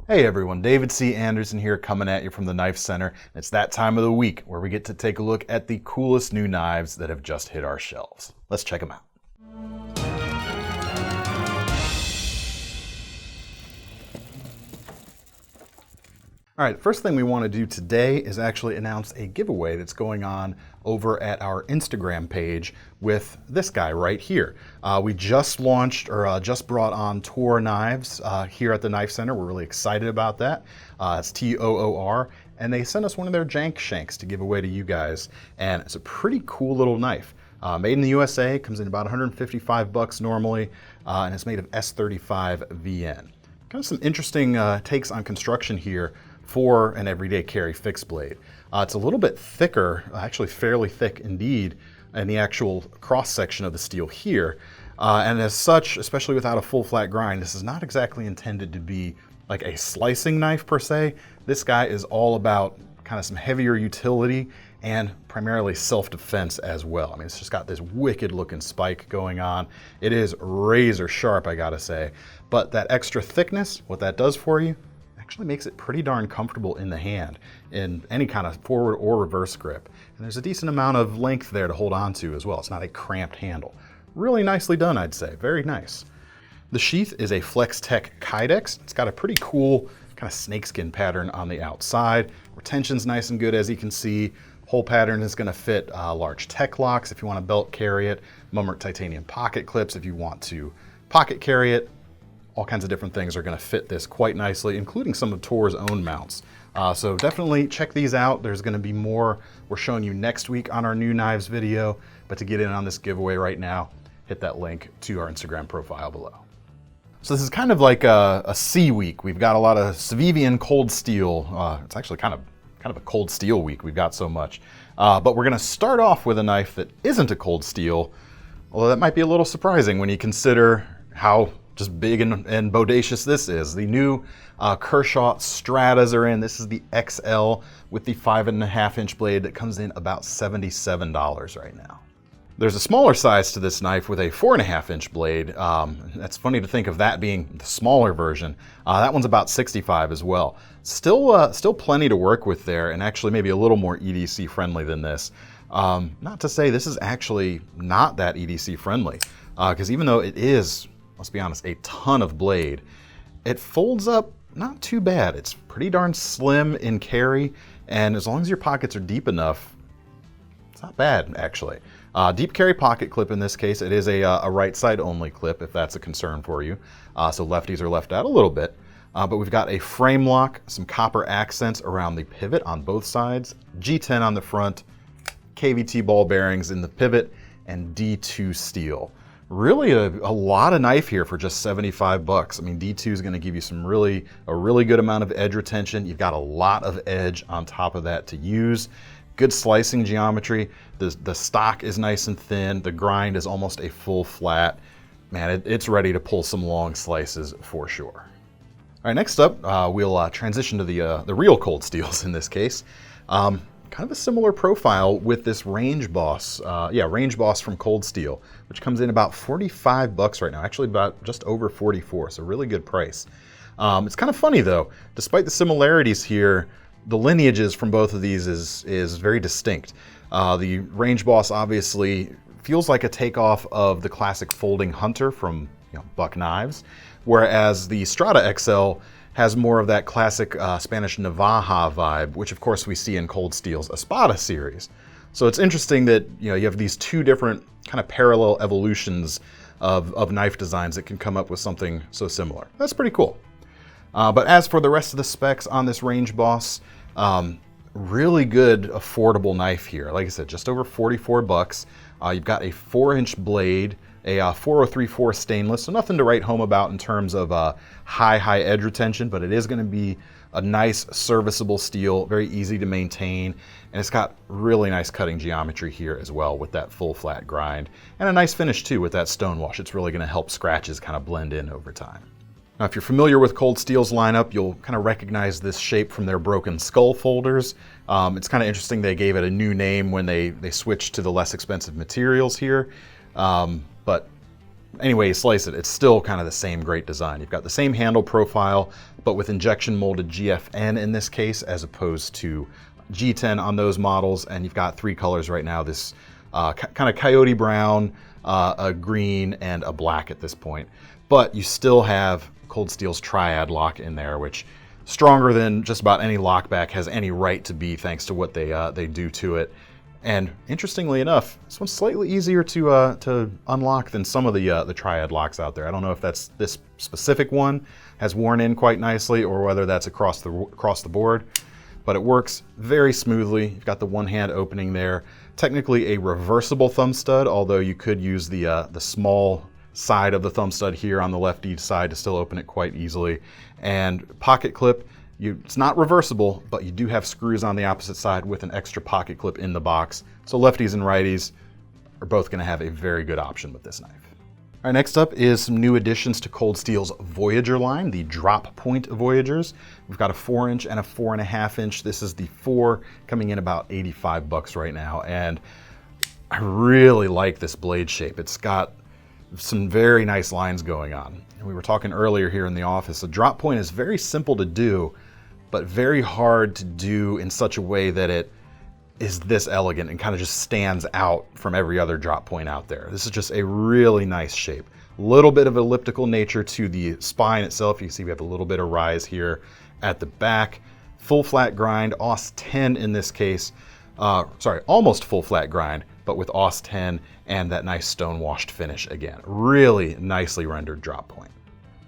Hey everyone, David C. Anderson here coming at you from the Knife Center. It's that time of the week where we get to take a look at the coolest new knives that have just hit our shelves. Let's check them out. All right, first thing we want to do today is actually announce a giveaway that's going on over at our Instagram page with this guy right here. We just launched, or just brought on Toor knives here at the Knife Center. We're really excited about that. It's Toor, and they sent us one of their Jank shanks to give away to you guys. And it's a pretty cool little knife. Made in the USA, comes in about 155 bucks normally, and it's made of S35 VN. Kind of some interesting takes on construction here for an everyday carry fixed blade. It's a little bit thicker, actually fairly thick indeed, in the actual cross section of the steel here. And as such, especially without a full flat grind, this is not exactly intended to be like a slicing knife per se. This guy is all about kind of some heavier utility and primarily self-defense as well. I mean, it's just got this wicked looking spike going on. It is razor sharp, I gotta say. But that extra thickness, what that does for you, actually makes it pretty darn comfortable in the hand in any kind of forward or reverse grip. And there's a decent amount of length there to hold on to as well. It's not a cramped handle. Really nicely done, I'd say. Very nice. The sheath is a Flex Tech Kydex. It's got a pretty cool kind of snakeskin pattern on the outside. Retention's nice and good, as you can see. Whole pattern is going to fit large tech locks if you want to belt carry it, Mumric titanium pocket clips if you want to pocket carry it. All kinds of different things are going to fit this quite nicely, including some of Toor's own mounts. So definitely check these out. There's going to be more we're showing you next week on our new knives video. But to get in on this giveaway right now, hit that link to our Instagram profile below. So this is kind of like a C week. We've got a lot of CIVIVI and cold steel. It's actually kind of a cold steel week. We've got so much. But we're going to start off with a knife that isn't a cold steel, although that might be a little surprising when you consider how just big and bodacious this is. The new Kershaw Stratas are in. This is the XL with the 5.5-inch blade that comes in about $77 right now. There's a smaller size to this knife with a 4.5-inch blade. That's funny to think of that being the smaller version. That one's about $65 as well. Still plenty to work with there, and actually maybe a little more EDC friendly than this. Not to say this is actually not that EDC friendly, because even though it is, let's be honest, a ton of blade, it folds up not too bad. It's pretty darn slim in carry, and as long as your pockets are deep enough, it's not bad actually. Deep carry pocket clip in this case. It is a right side only clip if that's a concern for you. So lefties are left out a little bit. But we've got a frame lock, some copper accents around the pivot on both sides, G10 on the front, KVT ball bearings in the pivot, and D2 steel. Really a lot of knife here for just 75 bucks. I mean, D2 is going to give you a really good amount of edge retention. You've got a lot of edge on top of that to use. Good slicing geometry. The stock is nice and thin. The grind is almost a full flat. Man, it's ready to pull some long slices for sure. All right, next up, we'll transition to the real cold steels in this case. Kind of a similar profile with this Range Boss. Range Boss from Cold Steel, which comes in about 45 bucks right now. Actually about just over 44, so really good price. It's kind of funny though, despite the similarities here, the lineages from both of these is very distinct. The Range Boss obviously feels like a takeoff of the classic folding Hunter from Buck Knives, whereas the Strata XL has more of that classic Spanish Navaja vibe, which of course we see in Cold Steel's Espada series. So it's interesting that you have these two different kind of parallel evolutions of knife designs that can come up with something so similar. That's pretty cool. But as for the rest of the specs on this Range Boss, really good affordable knife here. Like I said, just over 44 bucks. You've got a 4-inch blade, a 4034 stainless, so nothing to write home about in terms of high edge retention, but it is going to be a nice serviceable steel, very easy to maintain, and it's got really nice cutting geometry here as well with that full flat grind, and a nice finish too with that stone wash. It's really going to help scratches kind of blend in over time. Now, if you're familiar with Cold Steel's lineup, you'll kind of recognize this shape from their Broken Skull folders. It's kind of interesting they gave it a new name when they switched to the less expensive materials here. But Anyway, you slice it, it's still kind of the same great design. You've got the same handle profile, but with injection molded GFN in this case, as opposed to G10 on those models. And you've got 3 colors right now, this kind of coyote brown, a green, and a black at this point. But you still have Cold Steel's Triad lock in there, which stronger than just about any lockback has any right to be, thanks to what they do to it. And interestingly enough, this one's slightly easier to unlock than some of the Triad locks out there. I don't know if that's this specific one has worn in quite nicely, or whether that's across the board, but it works very smoothly. You've got the one hand opening there. Technically a reversible thumb stud, although you could use the small side of the thumb stud here on the lefty side to still open it quite easily. And pocket clip, it's not reversible, but you do have screws on the opposite side with an extra pocket clip in the box. So lefties and righties are both going to have a very good option with this knife. All right, next up is some new additions to Cold Steel's Voyager line, the drop point Voyagers. We've got a 4-inch and a 4.5-inch. This is the 4, coming in about $85 right now. And I really like this blade shape. It's got some very nice lines going on. And we were talking earlier here in the office, a drop point is very simple to do, but very hard to do in such a way that it is this elegant and kind of just stands out from every other drop point out there. This is just a really nice shape. A little bit of elliptical nature to the spine itself. You can see we have a little bit of rise here at the back. Full flat grind, AUS 10 in this case. Sorry, almost full flat grind, but with AUS 10 and that nice stone washed finish again. Really nicely rendered drop point.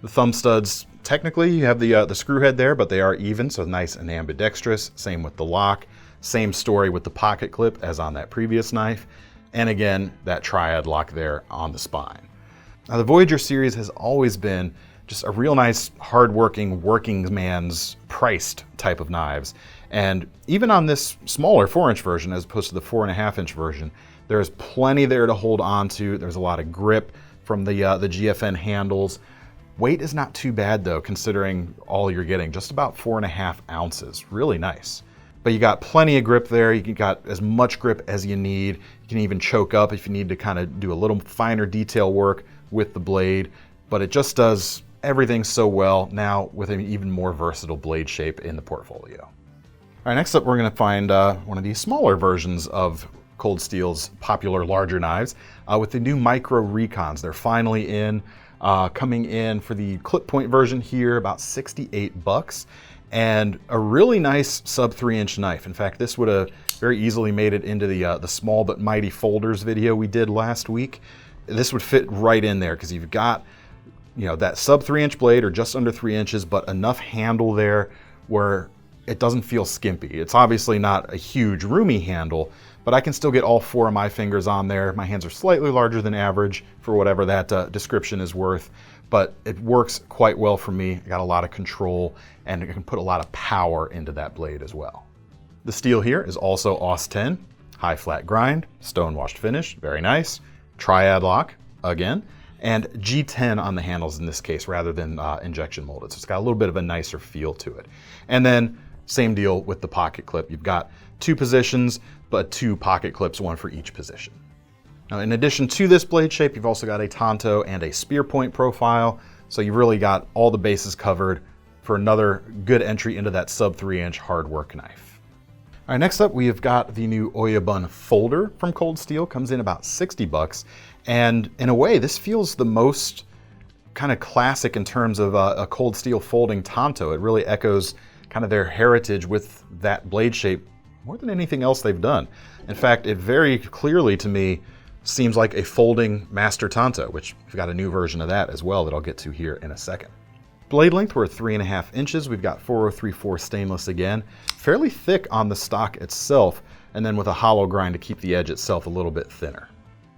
The thumb studs, technically you have the screw head there, but they are even, so nice and ambidextrous. Same with the lock. Same story with the pocket clip as on that previous knife. And again, that Triad lock there on the spine. Now the Voyager series has always been just a real nice, hardworking, working man's priced type of knives. And even on this smaller 4-inch version, as opposed to the 4.5-inch version, there's plenty there to hold on to. There's a lot of grip from the GFN handles. Weight is not too bad though, considering all you're getting, just about 4.5 ounces. Really nice. But you got plenty of grip there. You got as much grip as you need. You can even choke up if you need to kind of do a little finer detail work with the blade, but it just does everything so well now with an even more versatile blade shape in the portfolio. All right, next up we're going to find one of these smaller versions of Cold Steel's popular larger knives with the new micro Recons. They're finally in, coming in for the clip point version here, about $68. And a really nice sub 3-inch knife. In fact, this would have very easily made it into the small but mighty folders video we did last week. This would fit right in there because you've got, that sub 3-inch blade or just under 3 inches, but enough handle there where it doesn't feel skimpy. It's obviously not a huge roomy handle, but I can still get all 4 of my fingers on there. My hands are slightly larger than average for whatever that description is worth, but it works quite well for me. I got a lot of control and it can put a lot of power into that blade as well. The steel here is also AUS 10, high flat grind, stone washed finish, very nice. Triad lock, again, and G10 on the handles in this case rather than injection molded. So it's got a little bit of a nicer feel to it. And then same deal with the pocket clip. You've got 2 positions, but 2 pocket clips, 1 for each position. Now, in addition to this blade shape, you've also got a Tanto and a spear point profile. So you've really got all the bases covered for another good entry into that sub 3-inch hard work knife. All right, next up we have got the new Oyabun folder from Cold Steel. Comes in about $60. And in a way, this feels the most kind of classic in terms of a Cold Steel folding Tanto. It really echoes kind of their heritage with that blade shape more than anything else they've done. In fact, it very clearly to me seems like a folding Master Tanto, which we've got a new version of that as well that I'll get to here in a second. Blade length, we're 3.5 inches. We've got 4034 stainless again, fairly thick on the stock itself, and then with a hollow grind to keep the edge itself a little bit thinner.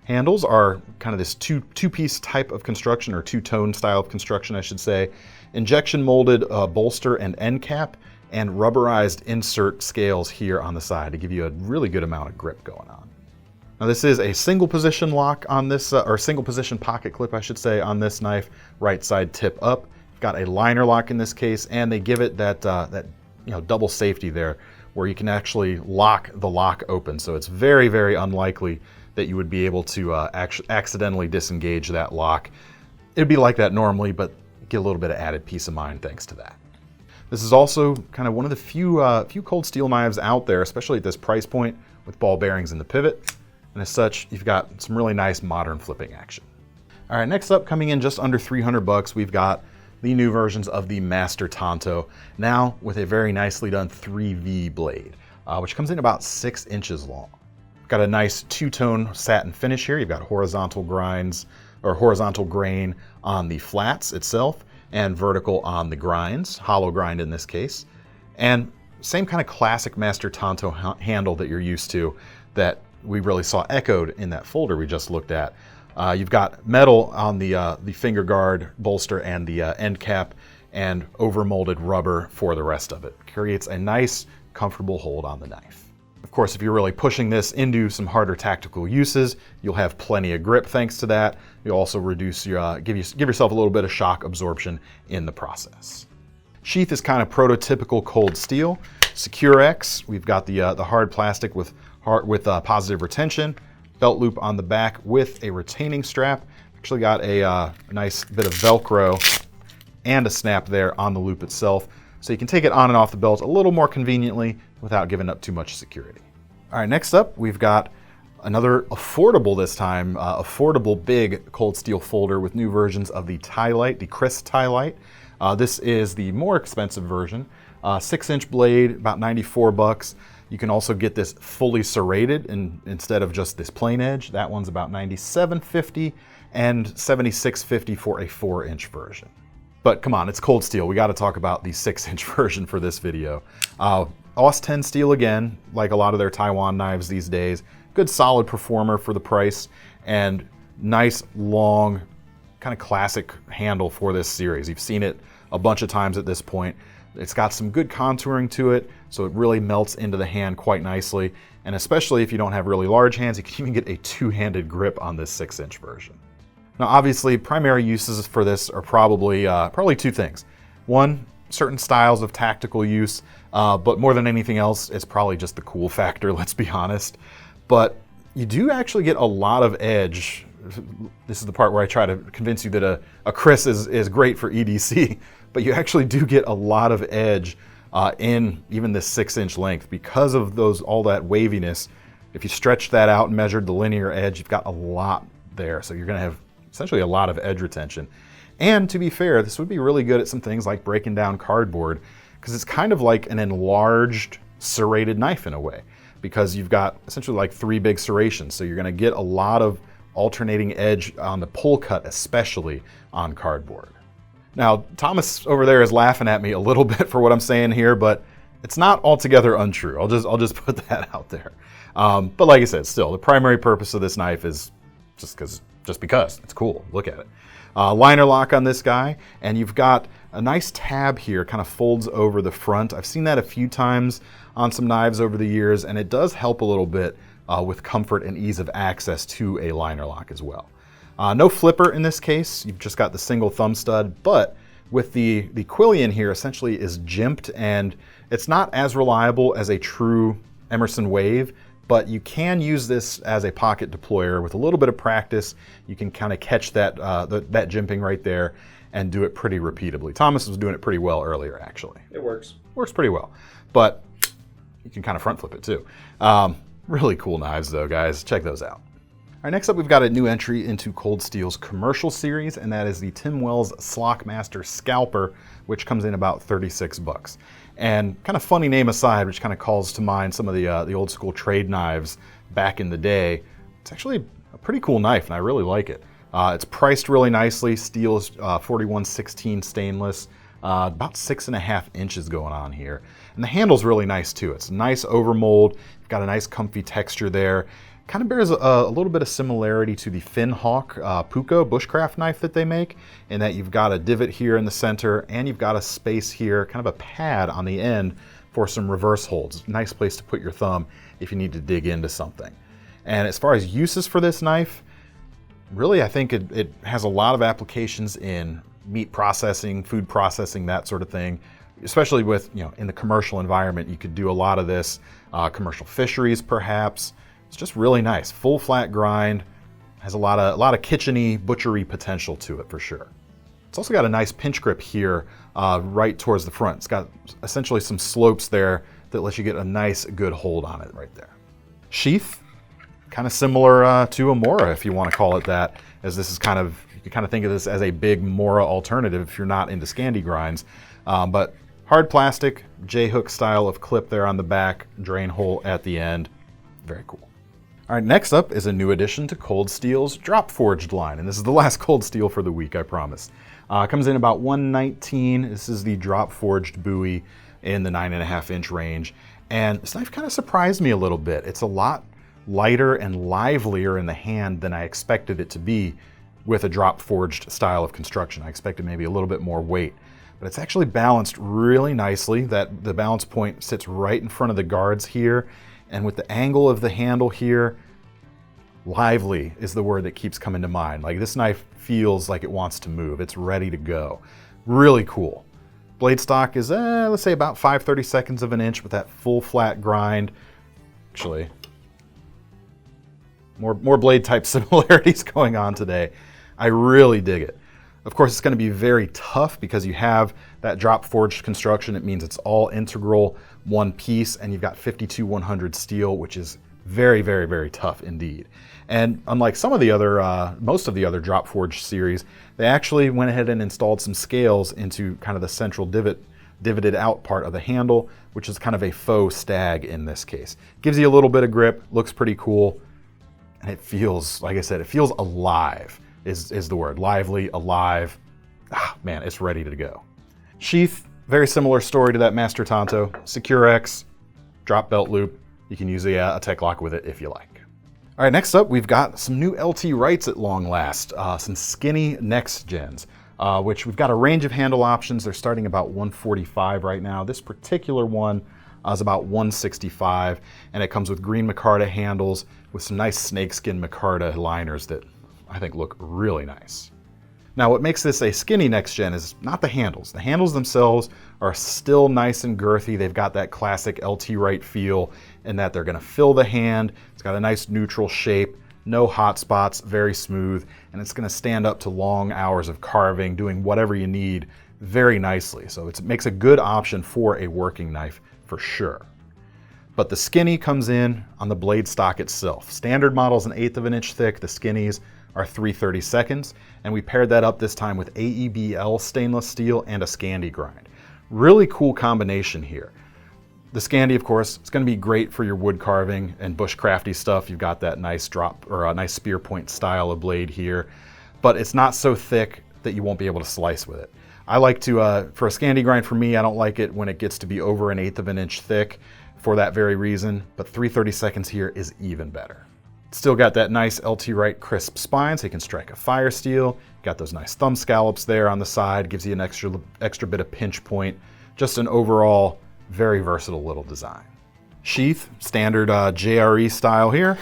Handles are kind of this two-piece type of construction, or two-tone style of construction, I should say. Injection molded bolster and end cap, and rubberized insert scales here on the side to give you a really good amount of grip going on. Now this is a single position lock on this, or single position pocket clip, I should say, on this knife, right side tip up. Got a liner lock in this case, and they give it that double safety there, where you can actually lock the lock open. So it's very, very unlikely that you would be able to accidentally disengage that lock. It'd be like that normally, but get a little bit of added peace of mind thanks to that. This is also kind of one of the few cold steel knives out there, especially at this price point, with ball bearings in the pivot. And as such, you've got some really nice modern flipping action. All right, next up, coming in just under 300 bucks, we've got the new versions of the Master Tanto, now with a very nicely done 3V blade, which comes in about 6 inches long. Got a nice two-tone satin finish here. You've got horizontal grinds, or horizontal grain on the flats itself, and vertical on the grinds, hollow grind in this case. And same kind of classic Master Tanto handle that you're used to that we really saw echoed in that folder we just looked at. You've got metal on the finger guard bolster and the end cap, and over-molded rubber for the rest of it. Creates a nice, comfortable hold on the knife. Of course, if you're really pushing this into some harder tactical uses, you'll have plenty of grip thanks to that. You'll also reduce your, give yourself a little bit of shock absorption in the process. Sheath is kind of prototypical cold steel. Secure X, we've got the hard plastic with positive retention. Belt loop on the back with a retaining strap. Actually got a nice bit of Velcro and a snap there on the loop itself, so you can take it on and off the belt a little more conveniently without giving up too much security. All right, next up, we've got another affordable this time, affordable big cold steel folder with new versions of the Ti-Lite, the Kris Ti-Lite. This is the more expensive version, 6-inch blade, about 94 bucks. You can also get this fully serrated instead of just this plain edge. That one's about $97.50 and $76.50 for a 4-inch version. But come on, it's cold steel. We got to talk about the 6-inch version for this video. AUS 10 steel again, like a lot of their Taiwan knives these days. Good solid performer for the price, and nice long, kind of classic handle for this series. You've seen it a bunch of times at this point. It's got some good contouring to it, so it really melts into the hand quite nicely. And especially if you don't have really large hands, you can even get a two-handed grip on this 6-inch version. Now, obviously, primary uses for this are probably two things. One, certain styles of tactical use, but more than anything else, it's probably just the cool factor, let's be honest. But you do actually get a lot of edge. This is the part where I try to convince you that a Kris is great for EDC, but you actually do get a lot of edge in even this 6-inch length because of all that waviness. If you stretch that out and measured the linear edge, you've got a lot there. So you're gonna have essentially a lot of edge retention. And to be fair, this would be really good at some things like breaking down cardboard, because it's kind of like an enlarged serrated knife in a way, because you've got essentially like 3 big serrations. So you're gonna get a lot of alternating edge on the pull cut, especially on cardboard. Now, Thomas over there is laughing at me a little bit for what I'm saying here, but it's not altogether untrue. I'll just put that out there. But like I said, still, the primary purpose of this knife is just because it's cool. Look at it. Liner lock on this guy, and you've got a nice tab here, kind of folds over the front. I've seen that a few times on some knives over the years, and it does help a little bit with comfort and ease of access to a liner lock as well. No flipper in this case, you've just got the single thumb stud, but with the Quillian here essentially is jimped, and it's not as reliable as a true Emerson Wave, but you can use this as a pocket deployer. With a little bit of practice, you can kind of catch that jimping right there and do it pretty repeatably. Thomas was doing it pretty well earlier, actually. It works. Works pretty well, but you can kind of front flip it too. Really cool knives though, guys. Check those out. All right, next up, we've got a new entry into Cold Steel's commercial series, and that is the Tim Wells Slock Master Scalper, which comes in about 36 bucks. And kind of funny name aside, which kind of calls to mind some of the old school trade knives back in the day, it's actually a pretty cool knife, and I really like it. It's priced really nicely. Steel is 4116 stainless, about 6.5 inches going on here. And the handle's really nice too. It's a nice overmold. You've got a nice comfy texture there. Kind of bears a little bit of similarity to the Finhawk Puko bushcraft knife that they make, in that you've got a divot here in the center and you've got a space here, kind of a pad on the end for some reverse holds. Nice place to put your thumb if you need to dig into something. And as far as uses for this knife, really I think it has a lot of applications in meat processing, food processing, that sort of thing. Especially with, in the commercial environment, you could do a lot of this, commercial fisheries perhaps. It's just really nice. Full flat grind. Has a lot of kitchen-y, butchery potential to it for sure. It's also got a nice pinch grip here right towards the front. It's got essentially some slopes there that lets you get a nice, good hold on it right there. Sheath, kind of similar to a Mora, if you want to call it that, as this is kind of, you can kind of think of this as a big Mora alternative if you're not into Scandi grinds. But hard plastic, J-hook style of clip there on the back, drain hole at the end. Very cool. All right, next up is a new addition to Cold Steel's drop forged line, and this is the last Cold Steel for the week, I promise. Comes in about $119. This is the drop forged Bowie in the 9.5-inch range, and this knife kind of surprised me a little bit. It's a lot lighter and livelier in the hand than I expected it to be with a drop forged style of construction. I expected maybe a little bit more weight, but it's actually balanced really nicely. That the balance point sits right in front of the guards here. And with the angle of the handle here, lively is the word that keeps coming to mind. Like, this knife feels like it wants to move. It's ready to go. Really cool. Blade stock is, let's say about 5/32 of an inch with that full flat grind. Actually, more blade type similarities going on today. I really dig it. Of course, it's going to be very tough because you have that drop forged construction. It means it's all integral, one piece, and you've got 52-100 steel, which is very, very, very tough indeed. And unlike some of the other, most of the other drop forged series, they actually went ahead and installed some scales into kind of the central divoted out part of the handle, which is kind of a faux stag in this case. Gives you a little bit of grip, looks pretty cool, and it feels, like I said, it feels alive. Is the word. Lively, alive. Ah, man, it's ready to go. Sheath, very similar story to that Master Tanto. Secure X, drop belt loop. You can use a tech lock with it if you like. All right, next up, we've got some new LT Wrights at long last. Some skinny Next Gens, which we've got a range of handle options. They're starting about $145 right now. This particular one is about $165, and it comes with green micarta handles with some nice snakeskin micarta liners that I think look really nice. Now, what makes this a skinny Next Gen is not the handles. The handles themselves are still nice and girthy. They've got that classic LT Wright feel in that they're gonna fill the hand. It's got a nice neutral shape, no hot spots, very smooth, and it's gonna stand up to long hours of carving, doing whatever you need very nicely. So it makes a good option for a working knife for sure. But the skinny comes in on the blade stock itself. Standard model's 1/8 of an inch thick. The skinnies are 3/32, and we paired that up this time with AEBL stainless steel and a Scandi grind. Really cool combination here. The Scandi, of course, it's going to be great for your wood carving and bushcrafty stuff. You've got that nice drop or a nice spear point style of blade here, but it's not so thick that you won't be able to slice with it. I like to, for a Scandi grind for me, I don't like it when it gets to be over 1/8 of an inch thick for that very reason, but 3/32 here is even better. Still got that nice LT Wright crisp spine, so you can strike a fire steel. Got those nice thumb scallops there on the side, gives you an extra bit of pinch point. Just an overall very versatile little design. Sheath, standard JRE style here.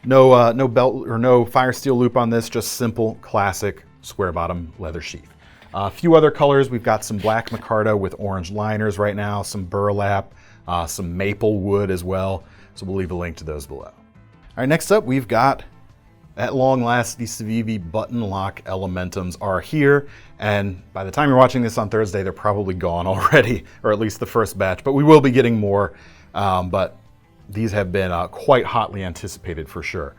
No belt or no fire steel loop on this, just simple, classic, square bottom leather sheath. A few other colors, we've got some black micarta with orange liners right now, some burlap, some maple wood as well, so we'll leave a link to those below. All right, next up, we've got, at long last, the CIVIVI button lock Elementums are here, and by the time you're watching this on Thursday, they're probably gone already, or at least the first batch, but we will be getting more, but these have been quite hotly anticipated for sure.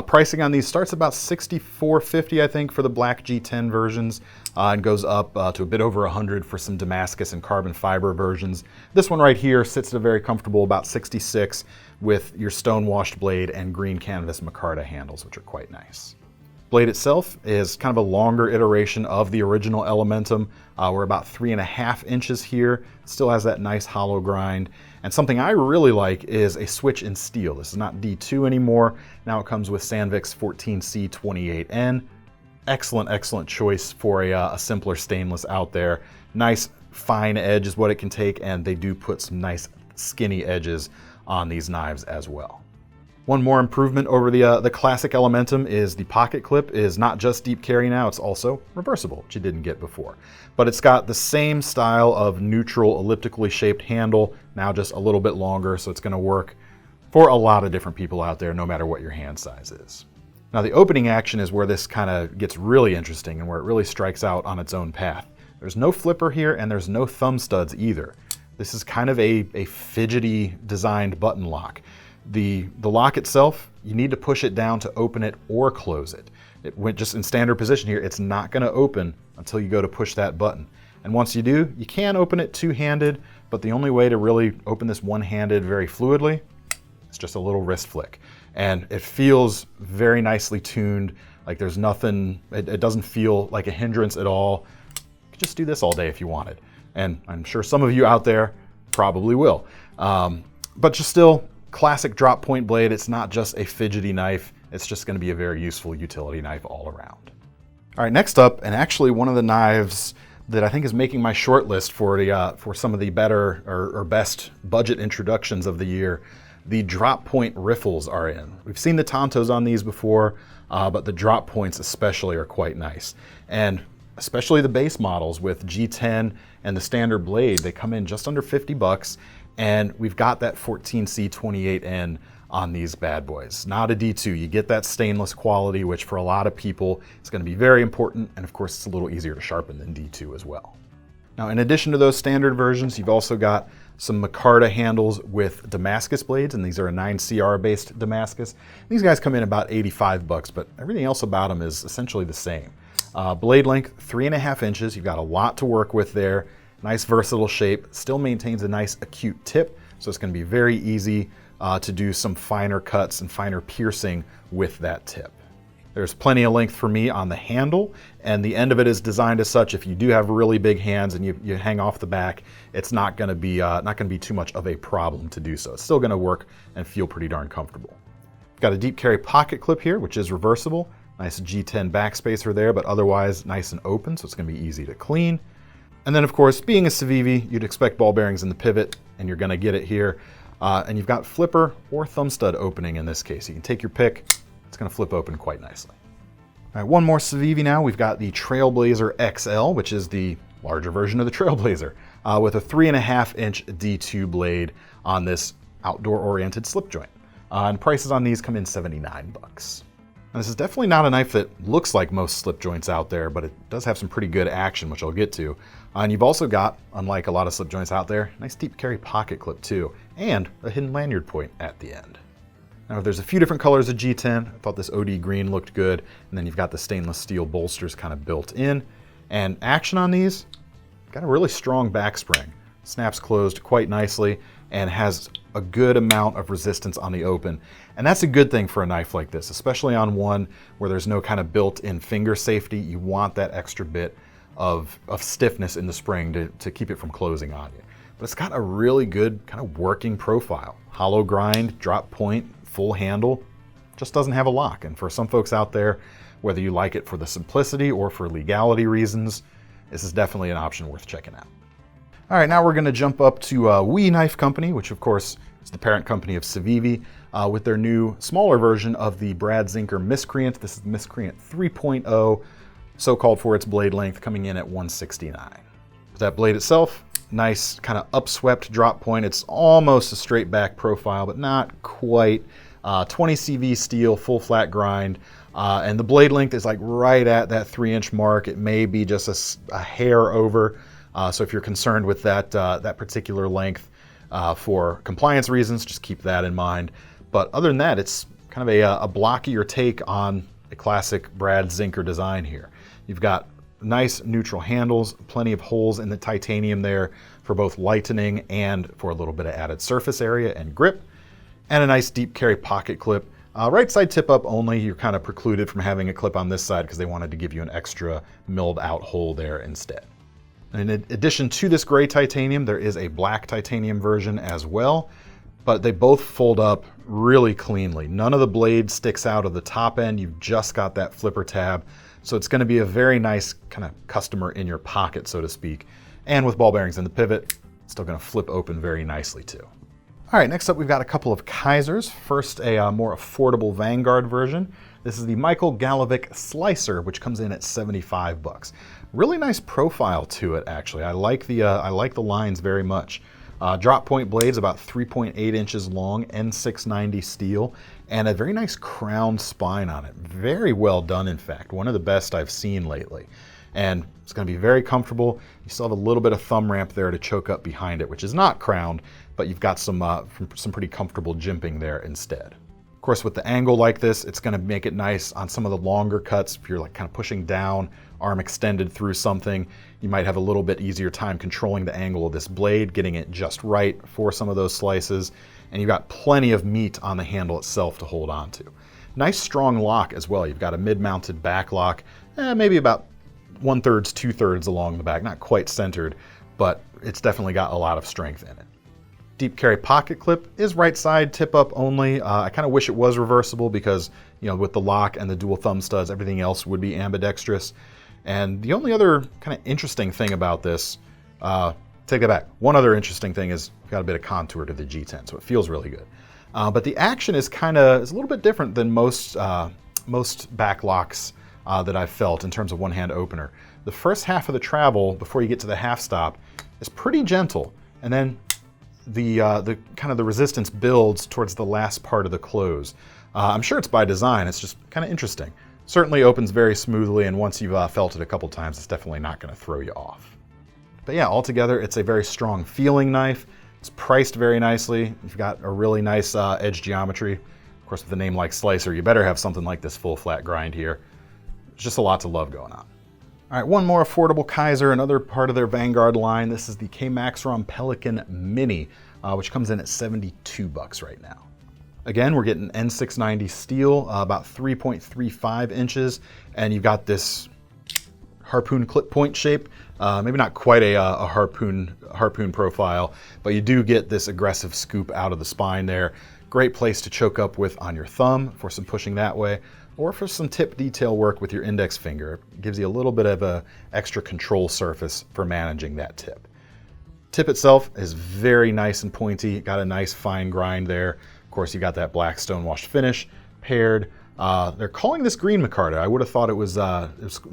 Pricing on these starts about $64.50, I think, for the black G10 versions, and goes up to a bit over $100 for some Damascus and carbon fiber versions. This one right here sits at a very comfortable about $66 with your stone-washed blade and green canvas micarta handles, which are quite nice. Blade itself is kind of a longer iteration of the original Elementum. We're about 3.5 inches here. Still has that nice hollow grind. And something I really like is a switch in steel. This is not D2 anymore. Now it comes with Sandvik's 14C28N. Excellent, excellent choice for a simpler stainless out there. Nice fine edge is what it can take, and they do put some nice skinny edges on these knives as well. One more improvement over the classic Elementum is the pocket clip is not just deep carry now, it's also reversible, which you didn't get before. But it's got the same style of neutral elliptically shaped handle, now just a little bit longer, so it's going to work for a lot of different people out there, no matter what your hand size is. Now the opening action is where this kind of gets really interesting and where it really strikes out on its own path. There's no flipper here and there's no thumb studs either. This is kind of a fidgety designed button lock. The lock itself, you need to push it down to open it or close it. It went just in standard position here. It's not going to open until you go to push that button. And once you do, you can open it two-handed, but the only way to really open this one-handed very fluidly is just a little wrist flick. And it feels very nicely tuned, like there's nothing, it doesn't feel like a hindrance at all. You could just do this all day if you wanted. And I'm sure some of you out there probably will. But just still, classic drop point blade. It's not just a fidgety knife. It's just going to be a very useful utility knife all around. All right, next up, and actually one of the knives that I think is making my short list for some of the better or best budget introductions of the year, the drop point riffles are in. We've seen the Tantos on these before, but the drop points especially are quite nice. And especially the base models with G10 and the standard blade, they come in just under 50 bucks. And we've got that 14C28N on these bad boys. Not a D2, you get that stainless quality, which for a lot of people is gonna be very important. And of course, it's a little easier to sharpen than D2 as well. Now, in addition to those standard versions, you've also got some micarta handles with Damascus blades, and these are a 9CR based Damascus. These guys come in about 85 bucks, but everything else about them is essentially the same. Blade length, 3.5 inches. You've got a lot to work with there. Nice versatile shape, still maintains a nice acute tip, so it's gonna be very easy to do some finer cuts and finer piercing with that tip. There's plenty of length for me on the handle, and the end of it is designed as such, if you do have really big hands and you hang off the back, it's not gonna be too much of a problem to do so. It's still gonna work and feel pretty darn comfortable. Got a deep carry pocket clip here, which is reversible. Nice G10 backspacer there, but otherwise nice and open, so it's gonna be easy to clean. And then of course, being a CIVIVI, you'd expect ball bearings in the pivot, and you're gonna get it here. And you've got flipper or thumb stud opening in this case. You can take your pick, it's gonna flip open quite nicely. All right, one more CIVIVI now. We've got the Trailblazer XL, which is the larger version of the Trailblazer, with a 3.5 inch D2 blade on this outdoor oriented slip joint. And prices on these come in 79 bucks. And this is definitely not a knife that looks like most slip joints out there, but it does have some pretty good action, which I'll get to. And you've also got, unlike a lot of slip joints out there, nice deep carry pocket clip too, and a hidden lanyard point at the end. Now there's a few different colors of G10. I thought this OD green looked good, and then you've got the stainless steel bolsters kind of built in. And action on these, got a really strong back spring. Snaps closed quite nicely and has a good amount of resistance on the open. And that's a good thing for a knife like this, especially on one where there's no kind of built-in finger safety. You want that extra bit of stiffness in the spring to keep it from closing on you. But it's got a really good kind of working profile. Hollow grind, drop point, full handle, just doesn't have a lock. And for some folks out there, whether you like it for the simplicity or for legality reasons, this is definitely an option worth checking out. All right, now we're gonna jump up to WE Knife Company, which of course is the parent company of CIVIVI, with their new smaller version of the Brad Zinker Miscreant. This is the Miscreant 3.0, so-called for its blade length, coming in at 169. That blade itself, nice kind of upswept drop point. It's almost a straight back profile, but not quite. 20 CV steel, full flat grind. And the blade length is like right at that 3-inch mark. It may be just a hair over. So if you're concerned with that, that particular length for compliance reasons, just keep that in mind. But other than that, it's kind of a blockier take on a classic Brad Zinker design here. You've got nice neutral handles, plenty of holes in the titanium there for both lightening and for a little bit of added surface area and grip, and a nice deep carry pocket clip. Right side tip up only. You're kind of precluded from having a clip on this side because they wanted to give you an extra milled out hole there instead. And in addition to this gray titanium, there is a black titanium version as well, but they both fold up really cleanly. None of the blade sticks out of the top end. You've just got that flipper tab. So it's going to be a very nice kind of customer in your pocket, so to speak. And with ball bearings in the pivot, it's still going to flip open very nicely too. All right, next up we've got a couple of Kizers. First, a more affordable Vanguard version. This is the Michael Galovic Slicer, which comes in at 75 bucks. Really nice profile to it, actually. I like the lines very much. Drop point blades about 3.8 inches long, N690 steel, and a very nice crown spine on it. Very well done, in fact. One of the best I've seen lately. And it's going to be very comfortable. You still have a little bit of thumb ramp there to choke up behind it, which is not crowned, but you've got some pretty comfortable jimping there instead. Of course, with the angle like this, it's going to make it nice on some of the longer cuts. If you're like kind of pushing down, arm extended through something, you might have a little bit easier time controlling the angle of this blade, getting it just right for some of those slices. And you've got plenty of meat on the handle itself to hold on to. Nice strong lock as well. You've got a mid-mounted back lock, maybe about 1/3, 2/3 along the back. Not quite centered, but it's definitely got a lot of strength in it. Deep carry pocket clip is right side tip up only. I kind of wish it was reversible because, you know, with the lock and the dual thumb studs, everything else would be ambidextrous. And the only other kind of interesting thing about this, take that back. One other interesting thing is got a bit of contour to the G10, so it feels really good. But the action is a little bit different than most back locks that I've felt in terms of one-hand opener. The first half of the travel before you get to the half stop is pretty gentle, and then the kind of the resistance builds towards the last part of the close. I'm sure it's by design. It's just kind of interesting. Certainly opens very smoothly, and once you've felt it a couple times, it's definitely not going to throw you off. But yeah, altogether, it's a very strong feeling knife. It's priced very nicely. You've got a really nice edge geometry. Of course, with a name like Slicer, you better have something like this full flat grind here. There's just a lot to love going on. All right, one more affordable Kizer, another part of their Vanguard line. This is the Kmaxrom Pelican Mini, which comes in at $72 right now. Again, we're getting N690 steel, about 3.35 inches, and you've got this harpoon clip point shape. Maybe not quite a harpoon profile, but you do get this aggressive scoop out of the spine there. Great place to choke up with on your thumb for some pushing that way, or for some tip detail work with your index finger. It gives you a little bit of a extra control surface for managing that tip. Tip itself is very nice and pointy. Got a nice fine grind there. Of course, you got that black stonewashed finish paired. They're calling this green micarta. I would have thought it was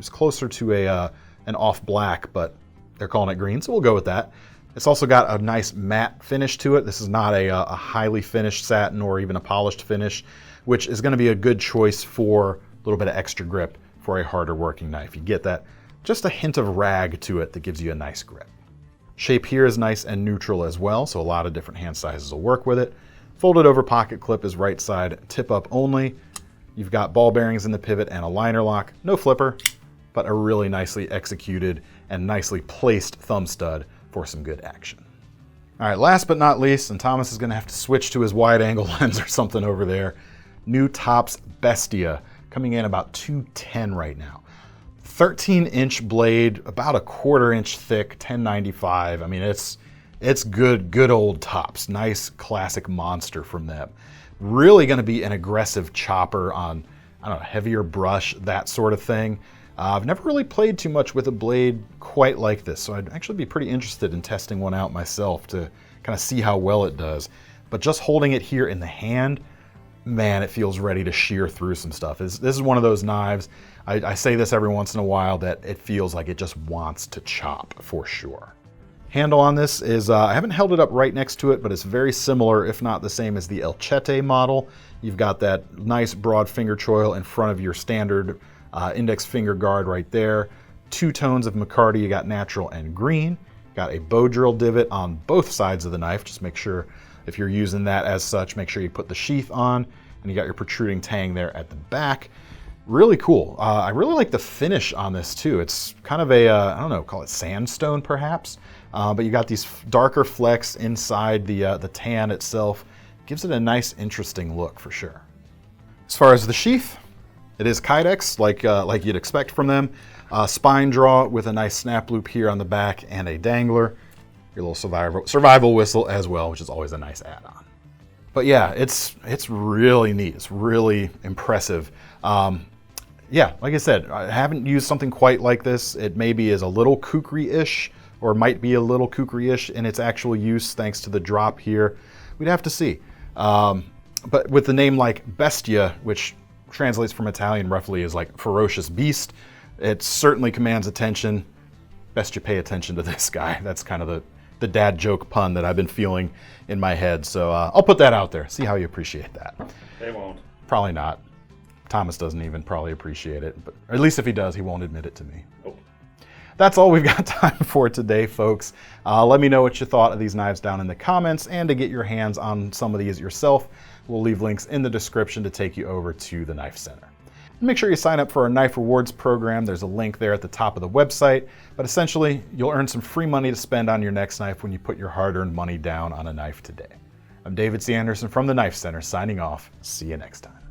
closer to an off black, but they're calling it green, so we'll go with that. It's also got a nice matte finish to it. This is not a highly finished satin or even a polished finish, which is going to be a good choice for a little bit of extra grip for a harder working knife. You get that, just a hint of rag to it that gives you a nice grip. Shape here is nice and neutral as well, so a lot of different hand sizes will work with it. Folded over pocket clip is right side tip up only. You've got ball bearings in the pivot and a liner lock. No flipper, but a really nicely executed and nicely placed thumb stud for some good action. All right, last but not least, and Thomas is going to have to switch to his wide angle lens or something over there. New Topps Bestia, coming in about $210 right now. 13-inch blade, about a 1/4 inch thick, 1095. I mean, it's good old Topps. Nice classic monster from them. Really going to be an aggressive chopper on, I don't know, heavier brush, that sort of thing. I've never really played too much with a blade quite like this, so I'd actually be pretty interested in testing one out myself to kind of see how well it does. But just holding it here in the hand, man, it feels ready to shear through some stuff. This is one of those knives, I say this every once in a while, that it feels like it just wants to chop for sure. Handle on this is, I haven't held it up right next to it, but it's very similar, if not the same as the El Chete model. You've got that nice broad finger choil in front of your standard index finger guard right there. 2 tones of micarta, you got natural and green. Got a bow drill divot on both sides of the knife. Just make sure, if you're using that as such, make sure you put the sheath on, and you got your protruding tang there at the back. Really cool. I really like the finish on this too. It's kind of a, I don't know, call it sandstone perhaps, but you got these darker flecks inside the tan itself. Gives it a nice, interesting look for sure. As far as the sheath, it is Kydex, like you'd expect from them. Spine draw with a nice snap loop here on the back and a dangler. Your little survival whistle as well, which is always a nice add-on. But yeah, it's really neat. It's really impressive. Yeah, like I said, I haven't used something quite like this. It maybe is a little kukri-ish, or might be a little kukri-ish in its actual use thanks to the drop here. We'd have to see. But with the name like Bestia, which translates from Italian roughly as like ferocious beast, it certainly commands attention. Best you pay attention to this guy. That's kind of the dad joke pun that I've been feeling in my head. So I'll put that out there. See how you appreciate that. They won't. Probably not. Thomas doesn't even probably appreciate it, but or at least if he does, he won't admit it to me. Nope. That's all we've got time for today, folks. Let me know what you thought of these knives down in the comments, and to get your hands on some of these yourself, we'll leave links in the description to take you over to the KnifeCenter. Make sure you sign up for our Knife Rewards program. There's a link there at the top of the website, but essentially you'll earn some free money to spend on your next knife when you put your hard-earned money down on a knife today. I'm David C. Anderson from the KnifeCenter signing off. See you next time.